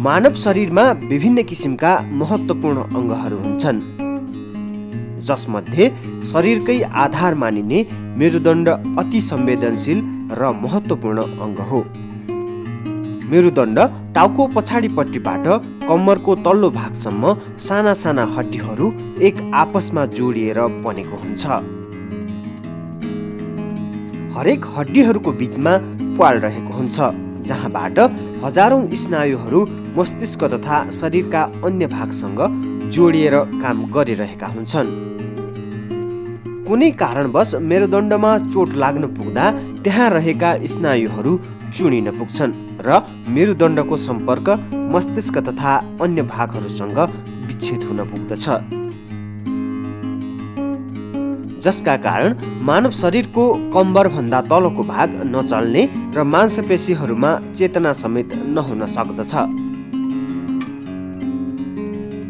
मानव शरीरमा विभिन्न किसिमका महत्त्वपूर्ण अङ्गहरू हुन्छन्, जसमध्ये शरीरकै आधार मानिने मेरुदण्ड अति संवेदनशील र महत्त्वपूर्ण अङ्ग हो। मेरुदण्ड टाउको पछाडिपट्टिबाट कम्मरको तल्लो भागसम्म साना साना हड्डीहरू एक आपसमा जोडिएर बनेको हुन्छ। हरेक हड्डीहरूको बीचमा प्वाल रहेको हुन्छ, जहाँबाट हजारौं स्नायुहरू मस्तिष्क तथा शरीरका अन्य भागसँग जोडिएर काम गरिरहेका हुन्छन्। कुनै कारणवश मेरुदण्डमा चोट लाग्न पुग्दा त्यहाँ रहेका स्नायुहरू चुनिन पुग्छन् र मेरुदण्डको सम्पर्क मस्तिष्क तथा अन्य भागहरूसँग विच्छेद हुन पुग्दछ, जसका कारण मानव शरीरको कम्मरभन्दा तलको भाग नचल्ने र मांसपेशीहरूमा चेतना समेत नहुन सक्दछ।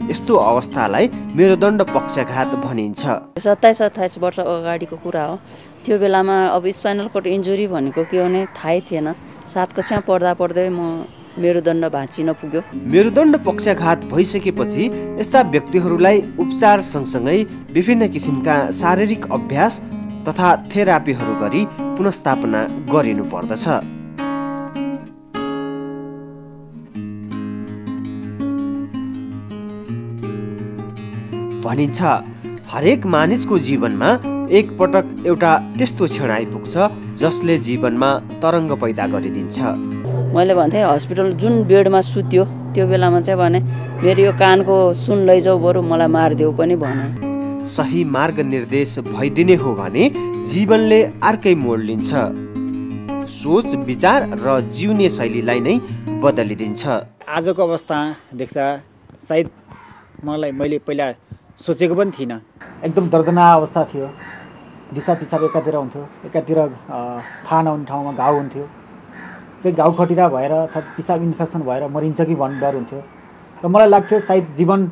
यस्तो अवस्थालाई मेरुदण्ड पक्षाघात भनिन्छ। 27-28 वर्ष अगाडिको कुरा हो। त्यो बेलामा अब स्पाइनल कर्ड इन्जुरी भनेको के हो भने थाहै थिएन। 7 कक्षा पढ्दै म मेरुदण्ड भाँचिन पुग्यो। मेरुदण्ड पक्षाघात भइसकेपछि यस्ता व्यक्तिहरूलाई उपचार सँगसँगै विभिन्न किसिमका शारीरिक अभ्यास तथा थेरापीहरू गरी पुनर्स्थापना गरिनु पर्दछ। भनिन्छ हरेक मानिसको जीवनमा एक पटक एउटा त्यस्तो क्षण आइपुग्छ जसले जीवनमा तरङ्ग पैदा गरिदिन्छ। मैले भन्थेँ हस्पिटल जुन बेडमा सुत्यो त्यो बेलामा चाहिँ भने मेरो यो कानको सुन लैजाऊ, बरु मलाई मारिदेऊ पनि भने। सही मार्ग निर्देश भइदिने हो भने जीवनले अर्कै मोड लिन्छ, सोच विचार र जिउने शैलीलाई नै बदलिदिन्छ। आजको अवस्था देख्दा सायद मैले पहिला सोचेको पनि थिइनँ। एकदम दर्दनाक अवस्था थियो। दिसा पिसाब एकातिर हुन्थ्यो, एकातिर थाहा नहुने ठाउँमा घाउ हुन्थ्यो। त्यो घाउ खटिरा भएर अथवा पिसाब इन्फेक्सन भएर मरिन्छ कि भन्ने डर हुन्थ्यो र मलाई लाग्थ्यो सायद जीवन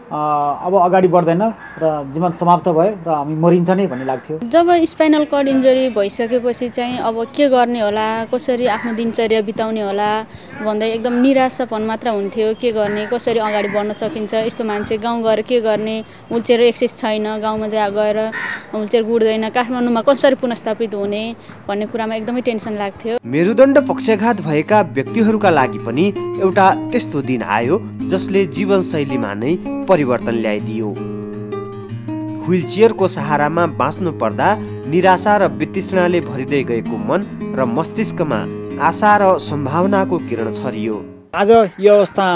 अब अगाडि बढ्दैन र जीवन समाप्त भयो र हामी मरिन्छ नै भन्ने लाग्थ्यो। जब स्पाइनल कर्ड इन्जुरी भइसकेपछि चाहिँ अब के गर्ने होला, कसरी आफ्नो दिनचर्या बिताउने होला भन्दै एकदम निराशापन मात्र हुन्थ्यो। के गर्ने, कसरी अगाडि बढ्न सकिन्छ, यस्तो मान्छे गाउँ गएर के गर्ने, व्हिलचेयर एक्सेस छैन, गाउँमा गएर व्हिलचेयर गुड्दैन, काठमाडौँमा कसरी पुनर्स्थापित हुने भन्ने कुरामा एकदमै टेन्सन लाग्थ्यो। मेरुदण्ड पक्षाघात भएका व्यक्तिहरूका लागि पनि एउटा त्यस्तो दिन आयो जसले जीवनशैलीमा नै परिवर्तन ल्याइदियो। व्हिलचेयरको सहारामा बाँच्नु पर्दा निराशा र वितृष्णाले भरिँदै गएको मन र मस्तिष्कमा आशा र सम्भावनाको किरण छरियो। आज यो अवस्था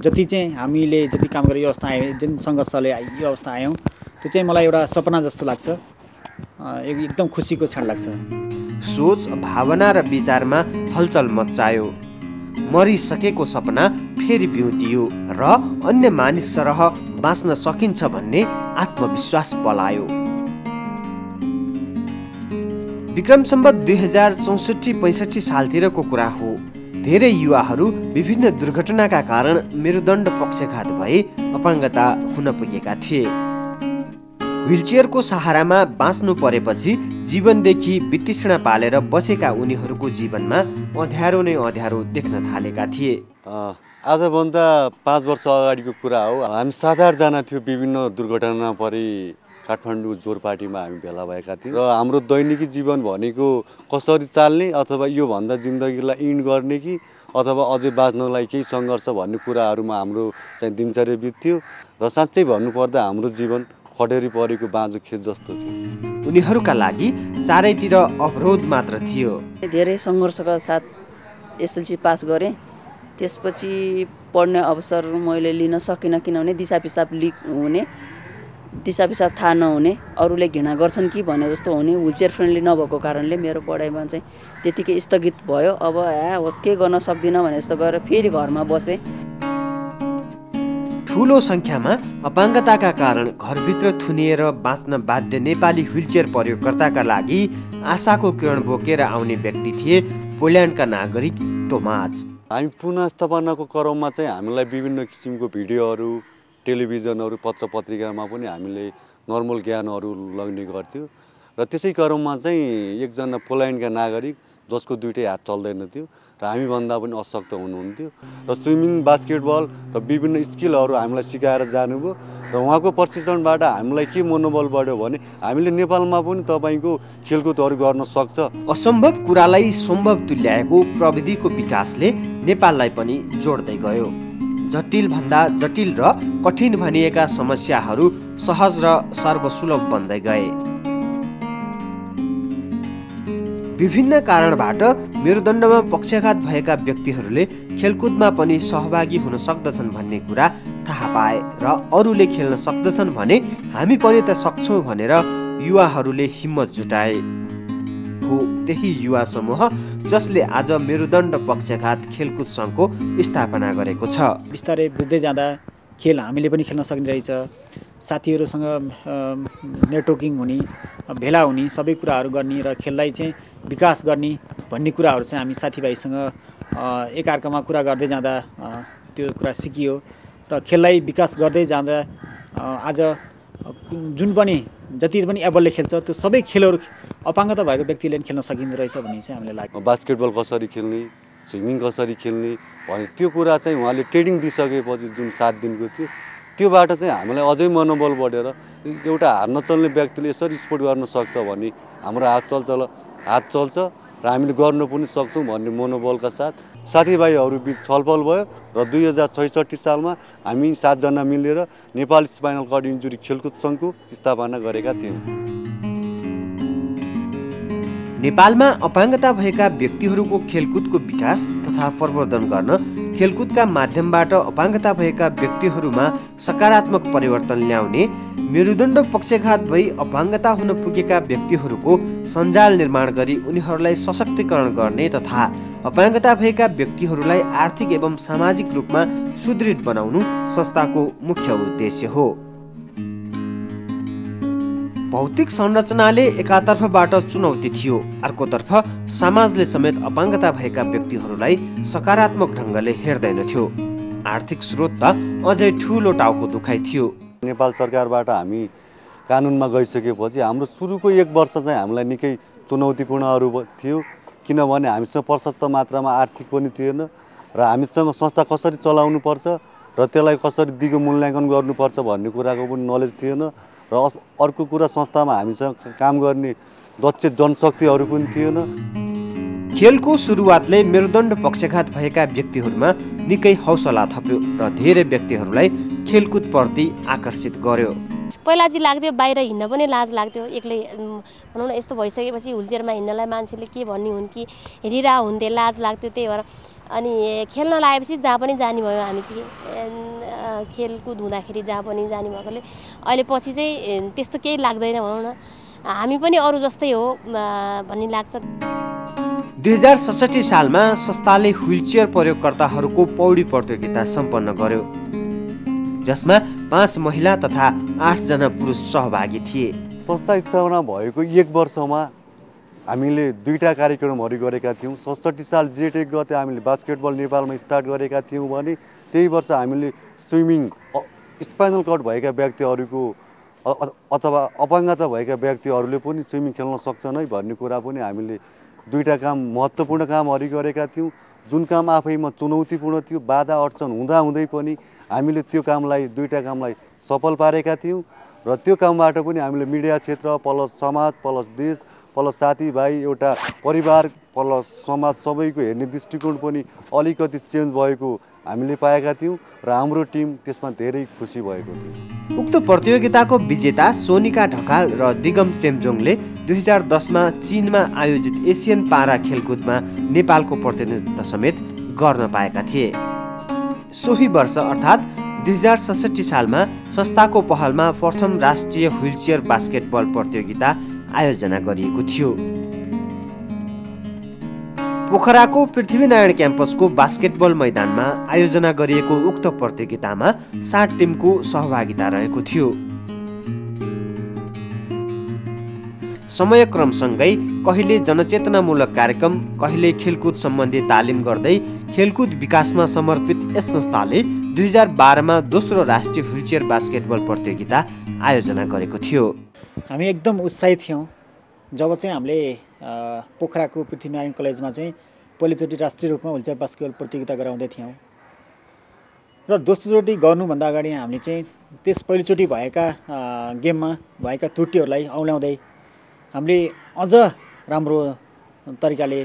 जति चाहिँ हामीले जति काम गरेर यो अवस्था आयो, जुन सङ्घर्षले यो अवस्था आयौँ, त्यो चाहिँ मलाई एउटा सपना जस्तो लाग्छ। एकदम खुसीको क्षण लाग्छ। सोच, भावना र विचारमा हलचल मच्चायो। मरिसकेको सपना फेरि बिउतियो र अन्य मानिस सरह बाँच्न सकिन्छ भन्ने आत्मविश्वास पलायो। विक्रम सम्वत 2064-65 सालतिरको कुरा हो। धेरै युवाहरू विभिन्न दुर्घटनाका कारण मेरुदण्ड पक्षाघात भई अपाङ्गता हुन पुगेका थिए। व्हिलचेयरको सहारामा बाँच्नु परेपछि जीवनदेखि वितृष्णा पालेर बसेका उनीहरूको जीवनमा अँध्यारो नै अँध्यारो देख्न थालेका थिए। आजभन्दा 5 वर्ष अगाडिको कुरा हो। हामी 7-8 जना थियो, विभिन्न दुर्घटना परि काठमाडौँ जोरपाटीमा हामी भेला भएका थियौँ र हाम्रो दैनिकी जीवन भनेको कसरी चाल्ने अथवा योभन्दा जिन्दगीलाई इन्ड गर्ने कि अथवा अझै बाँच्नलाई केही सङ्घर्ष भन्ने कुराहरूमा हाम्रो चाहिँ दिनचर्या बित्थ्यो र साँच्चै भन्नुपर्दा हाम्रो जीवन खडेरी परेको बाँझो खेत जस्तो थियो। उनीहरूका लागि चारैतिर अवरोध मात्र थियो। धेरै सङ्घर्षका साथ एसएलसी पास गरेँ। त्यसपछि पढ्ने अवसर मैले लिन सकिनँ, किनभने दिसा पिसाब लिक हुने, दिसा पिसाब थाहा नहुने, अरूले घृणा गर्छन् कि भने जस्तो हुने, व्हिलचेयर फ्रेन्डली नभएको कारणले मेरो पढाइमा चाहिँ त्यतिकै स्थगित भयो। अब होस् के गर्न सक्दिनँ भने जस्तो गरेर फेरि घरमा बसेँ। ठुलो सङ्ख्यामा अपाङ्गताका कारण घरभित्र थुनिएर बाँच्न बाध्य नेपाली व्हिलचेयर प्रयोगकर्ताका लागि आशाको किरण बोकेर आउने व्यक्ति थिए पोल्यान्डका नागरिक टोमाज। हामी पुनर्स्थापनाको क्रममा चाहिँ हामीलाई विभिन्न किसिमको भिडियोहरू, टेलिभिजनहरू, पत्र पत्रिकामा पनि हामीले नर्मल ज्ञानहरू लग्ने गर्थ्यो र त्यसै क्रममा चाहिँ एकजना पोल्यान्डका नागरिक जसको दुईटै हात चल्दैन थियो र हामीभन्दा पनि अशक्त हुनुहुन्थ्यो र स्विमिङ बास्केटबल र विभिन्न स्किलहरू हामीलाई सिकाएर जानुभयो र उहाँको प्रशिक्षणबाट हामीलाई के मनोबल बढ्यो भने हामीले नेपालमा पनि तपाईँको खेलकुदहरू गर्न सक्छ। असम्भव कुरालाई सम्भव तुल्याएको प्रविधिको विकासले नेपाललाई पनि जोड्दै गयो। जटिल भन्दा जटिल र कठिन भनिएका समस्याहरू सहज र सर्वसुलभ बन्दै गए। विभिन्न कारणबाट मेरुदण्डमा पक्षाघात भएका व्यक्तिहरूले खेलकुदमा पनि सहभागी हुन सक्दछन् भन्ने कुरा थाहा पाए र अरूले खेल्न सक्दछन् भने हामी पनि त सक्छौँ भनेर युवाहरूले हिम्मत जुटाए। हो त्यही युवा समूह जसले आज मेरुदण्ड पक्षाघात खेलकुद सङ्घको स्थापना गरेको छ। बिस्तारै बुझ्दै जाँदा खेल हामीले पनि खेल्न सक्ने रहेछ, साथीहरूसँग नेटवर्किङ हुने, भेला हुने, सबै कुराहरू गर्ने र खेललाई चाहिँ विकास गर्ने भन्ने कुराहरू चाहिँ हामी साथीभाइसँग एकअर्कामा कुरा गर्दै जाँदा त्यो कुरा सिकियो र खेललाई विकास गर्दै जाँदा आज जुन पनि जति पनि एबलले खेल्छ त्यो सबै खेलहरू अपाङ्गता भएको व्यक्तिले पनि खेल्न सकिँदो रहेछ भन्ने चाहिँ हामीलाई लाग्यो। बास्केटबल कसरी खेल्ने, स्विमिङ कसरी खेल्ने भने त्यो कुरा चाहिँ उहाँले ट्रेनिङ दिइसकेपछि जुन 7 दिनको थियो त्योबाट चाहिँ हामीलाई अझै मनोबल बढेर एउटा हात नचल्ने व्यक्तिले यसरी स्पोर्ट गर्न सक्छ भने हाम्रो हात चल्छ र हामीले गर्न पनि सक्छौँ भन्ने मनोबलका साथ साथीभाइहरू बिच छलफल भयो र 2066 सालमा हामी 7 जना मिलेर नेपाल स्पाइनल कर्ड इन्जुरी खेलकुद सङ्घको स्थापना गरेका थियौँ। नेपालमा अपाङ्गता भएका व्यक्तिहरूको खेलकुदको विकास तथा प्रवर्धन गर्न खेलकुदका माध्यमबाट अपाङ्गता भएका व्यक्तिहरूमा सकारात्मक परिवर्तन ल्याउने, मेरुदण्ड पक्षाघात भई अपाङ्गता हुन पुगेका व्यक्तिहरूको सञ्जाल निर्माण गरी उनीहरूलाई सशक्तिकरण गर्ने तथा अपाङ्गता भएका व्यक्तिहरूलाई आर्थिक एवं सामाजिक रूपमा सुदृढ बनाउनु संस्थाको मुख्य उद्देश्य हो। भौतिक संरचनाले एकातर्फबाट चुनौती थियो, अर्कोतर्फ समाजले समेत अपाङ्गता भएका व्यक्तिहरूलाई सकारात्मक ढङ्गले हेर्दैनथ्यो। आर्थिक स्रोत त अझै ठुलो टाउको दुखाइ थियो। नेपाल सरकारबाट हामी कानुनमा गइसकेपछि हाम्रो सुरुको 1 वर्ष चाहिँ हामीलाई निकै चुनौतीपूर्णहरू थियो, किनभने हामीसँग प्रशस्त मात्रामा आर्थिक पनि थिएन र हामीसँग संस्था कसरी चलाउनु पर्छ र त्यसलाई कसरी दिगो मूल्याङ्कन गर्नुपर्छ भन्ने कुराको पनि नलेज थिएन र अर्को कुरा संस्थामा हामीसँग काम गर्ने दक्ष जनशक्तिहरू पनि थिएन। खेलको सुरुवातले मेरुदण्ड पक्षाघात भएका व्यक्तिहरूमा निकै हौसला थप्यो र धेरै व्यक्तिहरूलाई खेलकुदप्रति आकर्षित गर्यो। पहिला चाहिँ लाग्थ्यो बाहिर हिँड्न पनि लाज लाग्थ्यो, एक्लै भनौँ न यस्तो भइसकेपछि हुलचेयरमा हिँड्नलाई मान्छेले के भन्ने हुन् कि हेरिरह हुन्थे, लाज लाग्थ्यो। त्यही भएर अनि खेल्न लागेपछि जहाँ पनि जाने भयो, हामी चाहिँ खेलकुद हुँदाखेरि जहाँ पनि जाने भएकोले अहिले पछि चाहिँ त्यस्तो केही लाग्दैन, भनौँ न हामी पनि अरू जस्तै हो भन्ने लाग्छ। 2067 सालमा संस्थाले व्हीलचेयर प्रयोगकर्ताहरूको पौडी प्रतियोगिता सम्पन्न गर्यो, जसमा 5 महिला तथा 8 जना पुरुष सहभागी थिए। संस्था स्थापना भएको 1 वर्षमा हामीले 2टा कार्यक्रमहरू गरेका थियौँ। 67 साल जेठ 1 गते हामीले बास्केटबल नेपालमा स्टार्ट गरेका थियौँ भने त्यही वर्ष हामीले स्विमिङ स्पाइनल कर्ड भएका व्यक्तिहरूको अथवा अपाङ्गता भएका व्यक्तिहरूले पनि स्विमिङ खेल्न सक्छन् है भन्ने कुरा पनि हामीले 2टा काम महत्त्वपूर्ण कामहरू गरेका थियौँ। जुन काम आफैमा चुनौतीपूर्ण थियो, बाधा अडचन हुँदाहुँदै पनि हामीले त्यो कामलाई 2टा कामलाई सफल पारेका थियौँ र त्यो कामबाट पनि हामीले मिडिया क्षेत्र प्लस समाज प्लस देश प्लस साथीभाइ एउटा परिवार प्लस समाज सबैको हेर्ने दृष्टिकोण पनि अलिकति चेन्ज भएको हामीले पाएका थियौँ र हाम्रो टिम त्यसमा धेरै खुसी भएको थियो। उक्त प्रतियोगिताको विजेता सोनिका ढकाल र दिगम चेम्जोङले 2010 मा चीनमा आयोजित एसियन पारा खेलकुदमा नेपालको प्रतिनिधित्व समेत गर्न पाएका थिए। सोही वर्ष अर्थात् 2067 सालमा संस्थाको पहलमा प्रथम राष्ट्रिय व्हीलचेयर बास्केटबल प्रतियोगिता आयोजना गरिएको थियो। पोखराको पृथ्वीनारायण क्याम्पसको बास्केटबल मैदानमा आयोजना गरिएको उक्त प्रतियोगितामा 7 टिमको सहभागिता रहेको थियो। समयक्रमसँगै कहिले जनचेतनामूलक कार्यक्रम, कहिले खेलकुद सम्बन्धी तालिम गर्दै खेलकुद विकासमा समर्पित यस संस्थाले 2012 मा दोस्रो राष्ट्रिय व्हीलचेयर बास्केटबल प्रतियोगिता आयोजना गरेको थियो। हामी एकदम उत्साहित थियौँ जब चाहिँ हामीले पोखराको पृथ्वीनारायण कलेजमा चाहिँ पहिलोचोटि राष्ट्रिय रूपमा व्हिलचेयर बास्केटबल प्रतियोगिता गराउँदै थियौँ र दोस्रोचोटि गर्नुभन्दा अगाडि हामीले चाहिँ त्यस पहिलोचोटि भएका गेममा भएका त्रुटिहरूलाई औँल्याउँदै हामीले अझ राम्रो तरिकाले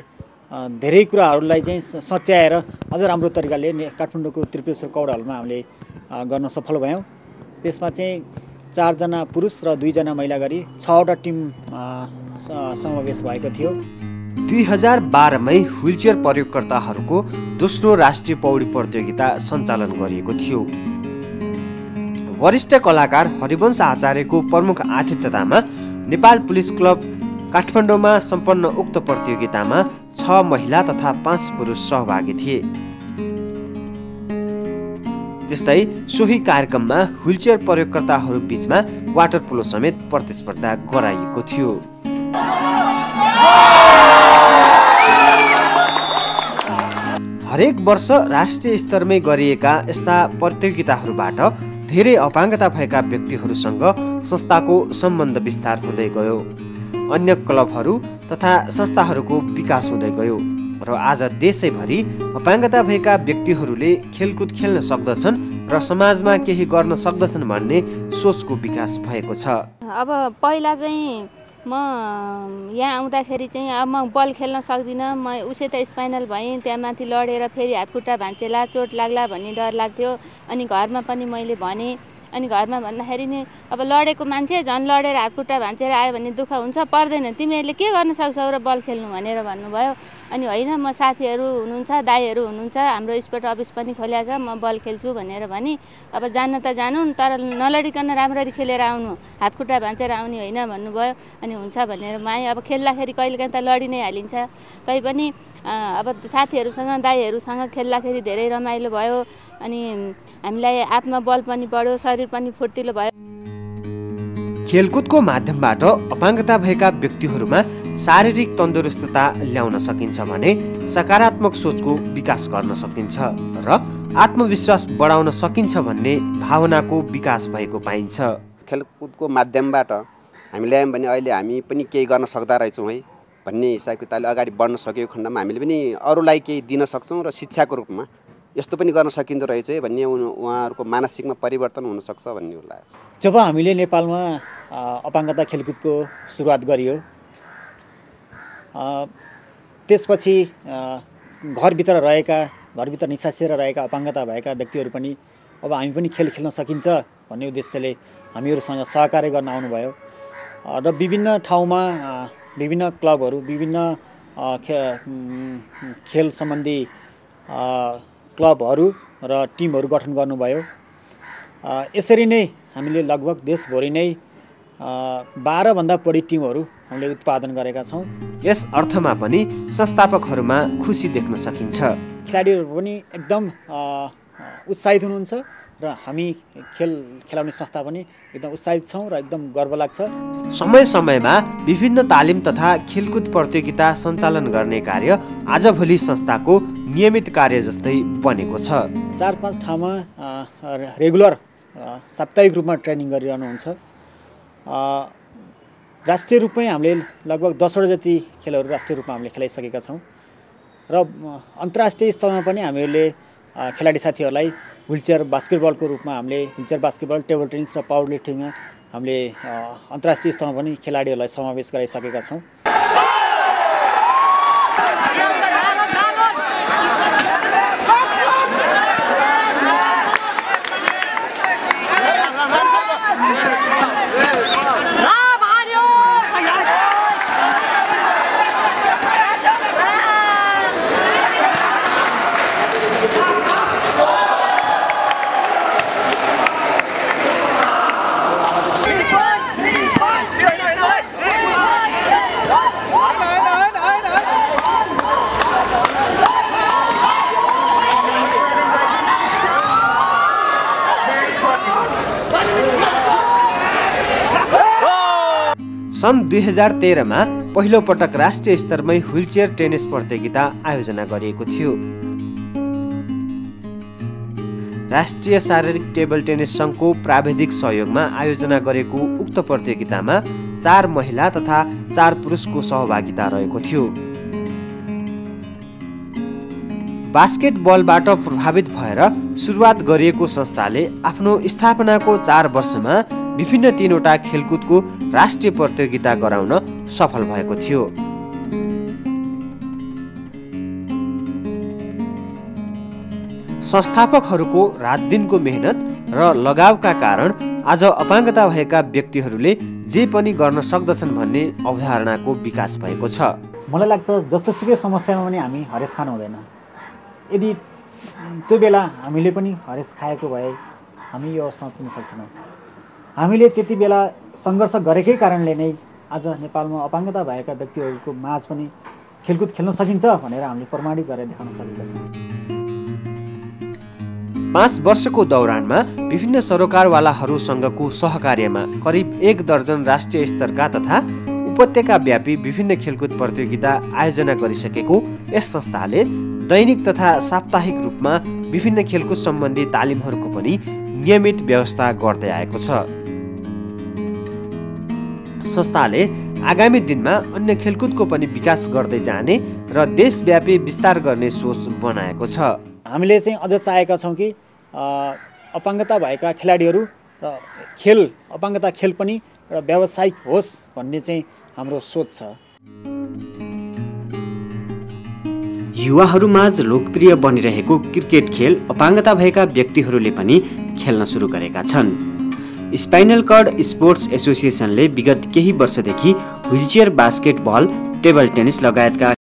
धेरै कुराहरूलाई चाहिँ सच्याएर अझ राम्रो तरिकाले काठमाडौँको त्रिपुरेश्वर कौड हलमा हामीले गर्न सफल भयौँ। त्यसमा चाहिँ 4 जना पुरुष र 2 जना महिला गरी 6वटा टिम समावेश भएको थियो। 2012 मै व्हिलचेयर प्रयोगकर्ताहरूको दोस्रो राष्ट्रिय पौडी प्रतियोगिता सञ्चालन गरिएको थियो। वरिष्ठ कलाकार हरिवंश आचार्यको प्रमुख आतिथ्यतामा नेपाल पुलिस क्लब काठमाडौँमा सम्पन्न उक्त प्रतियोगितामा 6 महिला तथा 5 पुरुष सहभागी थिए। त्यस्तै सोही कार्यक्रममा व्हिलचेयर प्रयोगकर्ताहरू बीचमा वाटर पोलो समेत प्रतिस्पर्धा गराइएको थियो। हरेक वर्ष राष्ट्रिय स्तरमै गरिएका यस्ता प्रतियोगिताहरूबाट धेरै अपाङ्गता भएका व्यक्तिहरूसँग संस्थाको सम्बन्ध विस्तार हुँदै गयो। अन्य क्लबहरू तथा संस्थाहरूको विकास हुँदै गयो र आज देशैभरि अपाङ्गता भएका व्यक्तिहरूले खेलकुद खेल्न सक्दछन् र समाजमा केही गर्न सक्दछन् भन्ने सोचको विकास भएको छ। अब पहिला चाहिँ म यहाँ आउँदाखेरि चाहिँ अब म बल खेल्न सक्दिनँ, म उसै त स्पाइनल भएँ, त्यहाँ माथि लडेर फेरि हातखुट्टा भाँचेला चोट लाग्ला भन्ने डर लाग्थ्यो। अनि घरमा पनि मैले भनेँ, अनि घरमा भन्दाखेरि नि अब लडेको मान्छे झन् लडेर हातखुट्टा भाँचेर आयो भने दुःख हुन्छ, पर्दैन, तिमीहरूले के गर्न सक्छौ र बल खेल्नु भनेर भन्नुभयो। अनि होइन, म साथीहरू हुनुहुन्छ, दाईहरू हुनुहुन्छ, हाम्रो स्पोर्ट अफिस पनि खोल्या छ, म बल खेल्छु भनेर भने। अब जान्न त जानु, तर नलडिकन राम्ररी खेलेर आउनु, हातखुट्टा भाँचेर आउने होइन भन्नुभयो। अनि हुन्छ भनेर म आएँ। अब खेल्दाखेरि कहिलेकाहीँ त लडी नै हालिन्छ, तैपनि अब साथीहरूसँग दाईहरूसँग खेल्दाखेरि धेरै रमाइलो भयो। अनि हामीलाई आत्मबल पनि बढ्यो, शरीर पनि फुर्तिलो भयो। खेलकुदको माध्यमबाट अपाङ्गता भएका व्यक्तिहरूमा शारीरिक तन्दुरुस्तता ल्याउन सकिन्छ भने सकारात्मक सोचको विकास गर्न सकिन्छ र आत्मविश्वास बढाउन सकिन्छ भन्ने भावनाको विकास भएको पाइन्छ। खेलकुदको माध्यमबाट हामी ल्यायौँ भने अहिले हामी पनि केही गर्न सक्दा रहेछौँ है भन्ने हिसाब किताबले अगाडि बढ्न सकेको खण्डमा हामीले पनि अरूलाई केही दिन सक्छौँ र शिक्षाको रूपमा यस्तो पनि गर्न सकिँदो रहेछ है भन्ने उहाँहरूको मानसिकमा परिवर्तन हुनसक्छ भन्ने लाग्छ। जब हामीले नेपालमा अपाङ्गता खेलकुदको सुरुवात गरियो, त्यसपछि घरभित्र निसासिएर रहेका अपाङ्गता भएका व्यक्तिहरू पनि अब हामी पनि खेल खेल्न सकिन्छ भन्ने उद्देश्यले हामीहरूसँग सहकार्य गर्न आउनुभयो र विभिन्न ठाउँमा विभिन्न क्लबहरू, विभिन्न खेल सम्बन्धी क्लबहरू र टिमहरू गठन गर्नुभयो। यसरी नै हामीले लगभग देशभरि नै 12 भन्दा बढी टिमहरू हामीले उत्पादन गरेका छौँ। यस अर्थमा पनि संस्थापकहरूमा खुसी देख्न सकिन्छ। खेलाडीहरू पनि एकदम उत्साहित हुनुहुन्छ र हामी खेलाउने संस्था पनि एकदम उत्साहित छौँ र एकदम गर्व लाग्छ। समय समयमा विभिन्न तालिम तथा खेलकुद प्रतियोगिता सञ्चालन गर्ने कार्य आजभोलि संस्थाको नियमित कार्य जस्तै बनेको छ। 4-5 ठाउँमा रेगुलर साप्ताहिक रूपमा ट्रेनिङ गरिरहनुहुन्छ। राष्ट्रिय रूपमै हामीले लगभग 10वटा जति खेलहरू राष्ट्रिय रूपमा हामीले खेलाइसकेका छौँ र अन्तर्राष्ट्रिय स्तरमा पनि हामीले खेलाडी साथीहरूलाई व्हिलचेयर बास्केटबलको रूपमा हामीले व्हिलचेयर बास्केटबल, टेबल टेनिस र पावर लिफ्टिङमा हामीले अन्तर्राष्ट्रिय स्तरमा पनि खेलाडीहरूलाई समावेश गराइसकेका छौँ। सन् 2013 मा पहिलो पटक राष्ट्रिय स्तरमै व्हिलचेयर टेनिस प्रतियोगिता आयोजना गरिएको थियो। राष्ट्रिय शारीरिक टेबल टेनिस सङ्घको प्राविधिक सहयोगमा आयोजना गरेको उक्त प्रतियोगितामा 4 महिला तथा 4 पुरुषको सहभागिता रहेको थियो। बास्केटबलबाट प्रभावित भएर सुरुवात गरिएको संस्थाले आफ्नो स्थापनाको 4 वर्षमा विभिन्न 3वटा खेलकुदको राष्ट्रिय प्रतियोगिता गराउन सफल भएको थियो। संस्थापकहरूको रातदिनको मेहनत र लगावका कारण आज अपाङ्गता भएका व्यक्तिहरूले जे पनि गर्न सक्दछन् भन्ने अवधारणाको विकास भएको छ। मलाई लाग्छ जस्तोसुकै समस्यामा पनि हामी हरेस खानु हुँदैन। यदि त्यो बेला हामीले पनि हरेस खाएको भए हामी यो अवस्थामा पुग्न सक्दैनौँ। हामीले त्यति बेला सङ्घर्ष गरेकै कारणले नै आज नेपालमा अपाङ्गता भएका व्यक्तिहरूको माझ पनि खेलकुद खेल्न सकिन्छ भनेर हामीले प्रमाणित गरेर देखाउन सकेका छौँ। 5 वर्षको दौरानमा विभिन्न सरोकारवालाहरूसँगको सहकार्यमा करिब 1 दर्जन राष्ट्रिय स्तरका तथा उपत्यकाव्यापी विभिन्न खेलकुद प्रतियोगिता आयोजना गरिसकेको यस संस्थाले दैनिक तथा साप्ताहिक रूपमा विभिन्न खेलकुद सम्बन्धी तालिमहरूको पनि नियमित व्यवस्था गर्दै आएको छ। संस्थाले आगामी दिनमा अन्य खेलकुदको पनि विकास गर्दै जाने र देशव्यापी विस्तार गर्ने सोच बनाएको छ। हामीले चाहिँ अझ चाहेका छौँ कि अपाङ्गता भएका खेलाडीहरू र अपाङ्गता खेल पनि एउटा व्यावसायिक होस् भन्ने चाहिँ हाम्रो सोच छ। युवाहरूमाझ लोकप्रिय बनिरहेको क्रिकेट खेल अपाङ्गता भएका व्यक्तिहरूले पनि खेल्न सुरु गरेका छन्। स्पाइनल कर्ड स्पोर्ट्स एसोसिएसनले विगत केही वर्षदेखि व्हिलचेयर बास्केटबल, टेबल टेनिस लगायतका